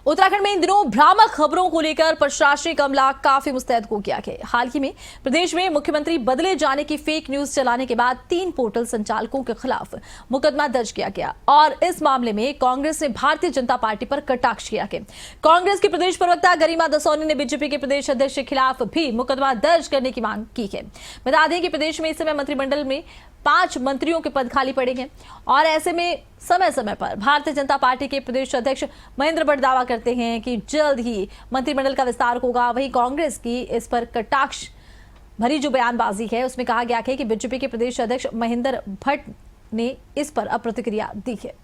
उत्तराखंड में इन दिनों भ्रामक खबरों को लेकर प्रशासनिक अमला काफी मुस्तैद हो गया है। हाल ही में प्रदेश में मुख्यमंत्री बदले जाने की फेक न्यूज चलाने के बाद 3 पोर्टल संचालकों के खिलाफ मुकदमा दर्ज किया गया और इस मामले में कांग्रेस ने भारतीय जनता पार्टी पर कटाक्ष किया है। कांग्रेस की प्रदेश प्रवक्ता गरिमा दसौनी ने बीजेपी के प्रदेश अध्यक्ष के खिलाफ भी मुकदमा दर्ज करने की मांग की है। बता दें कि प्रदेश में इस समय मंत्रिमंडल में 5 मंत्रियों के पद खाली पड़े हैं और ऐसे में समय समय पर भारतीय जनता पार्टी के प्रदेश अध्यक्ष महेंद्र भट्ट दावा करते हैं कि जल्द ही मंत्रिमंडल का विस्तार होगा। वहीं कांग्रेस की इस पर कटाक्ष भरी जो बयानबाजी है उसमें कहा गया है कि बीजेपी के प्रदेश अध्यक्ष महेंद्र भट्ट ने इस पर अब प्रतिक्रिया दी है।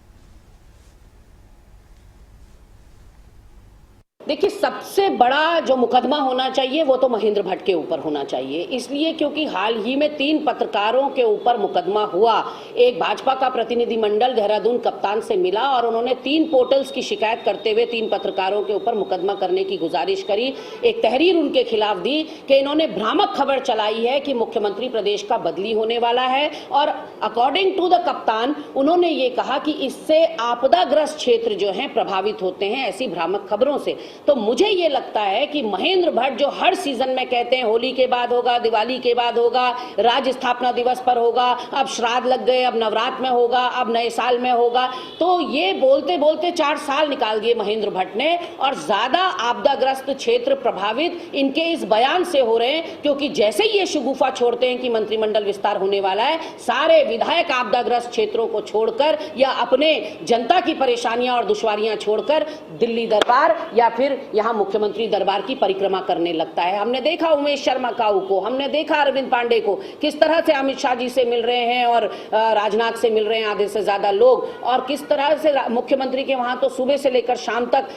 देखिए, सबसे बड़ा जो मुकदमा होना चाहिए वो तो महेंद्र भट्ट के ऊपर होना चाहिए, इसलिए क्योंकि हाल ही में 3 पत्रकारों के ऊपर मुकदमा हुआ। एक भाजपा का प्रतिनिधिमंडल देहरादून कप्तान से मिला और उन्होंने 3 पोर्टल्स की शिकायत करते हुए 3 पत्रकारों के ऊपर मुकदमा करने की गुजारिश करी। एक तहरीर उनके खिलाफ दी कि इन्होंने भ्रामक खबर चलाई है कि मुख्यमंत्री प्रदेश का बदली होने वाला है और अकॉर्डिंग टू द कप्तान उन्होंने ये कहा कि इससे आपदाग्रस्त क्षेत्र जो हैं प्रभावित होते हैं ऐसी भ्रामक खबरों से। तो मुझे ये लगता है कि महेंद्र भट्ट जो हर सीजन में कहते हैं होली के बाद होगा, दिवाली के बाद होगा, राज्य स्थापना दिवस पर होगा, अब श्राद्ध लग गए, अब नवरात्र में होगा, अब नए साल में होगा, तो ये बोलते बोलते 4 साल निकाल दिए महेंद्र भट्ट ने और ज्यादा आपदाग्रस्त क्षेत्र प्रभावित इनके इस बयान से हो रहे हैं। क्योंकि जैसे ही ये शगुफा छोड़ते हैं कि मंत्रिमंडल विस्तार होने वाला है, सारे विधायक आपदाग्रस्त क्षेत्रों को छोड़कर या अपने जनता की परेशानियां और दुश्वारियां छोड़कर दिल्ली दरबार या फिर यहां मुख्यमंत्री दरबार की परिक्रमा करने लगता है। हमने देखा उमेश शर्मा काऊ को, हमने देखा अरविंद पांडे को किस तरह से अमित शाह जी से मिल रहे हैं और राजनाथ से मिल रहे हैं आधे से ज्यादा लोग, और किस तरह से मुख्यमंत्री के वहां तो सुबह से लेकर शाम तक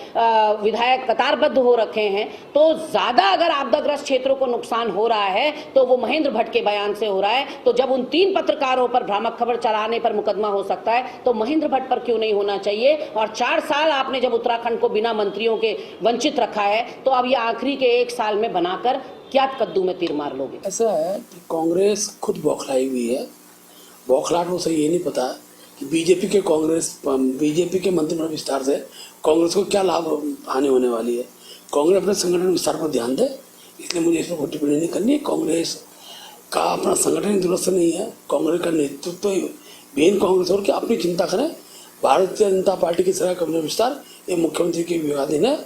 विधायक कतारबद्ध हो रखे हैं। तो ज्यादा अगर आपदाग्रस्त क्षेत्रों को नुकसान हो रहा है तो वो महेंद्र भट्ट के बयान से हो रहा है। तो जब उन 3 पत्रकारों पर भ्रामक खबर चलाने पर मुकदमा हो सकता है तो महेंद्र भट्ट पर क्यों नहीं होना चाहिए। और 4 साल आपने जब उत्तराखंड को बिना मंत्रियों के वंचित रखा है तो अब ये आखिरी के 1 साल में बनाकर क्या कद्दू में तीर मार लोगे। ऐसा है कि कांग्रेस खुद बौखलाई हुई है। बौखलाहट को सही ये नहीं पता कि बीजेपी के मंत्रिमंडल विस्तार से कांग्रेस को क्या लाभ हानि होने वाली है। कांग्रेस अपने संगठन विस्तार पर ध्यान दे, इसलिए मुझे इस पर कोई टिप्पणी नहीं करनी है। कांग्रेस का अपना संगठन दुरुस्त नहीं है, कांग्रेस का नेतृत्व बेन कांग्रेस और क्या अपनी चिंता करें। भारतीय जनता पार्टी की सरकार का विस्तार ये मुख्यमंत्री के विवादीन है।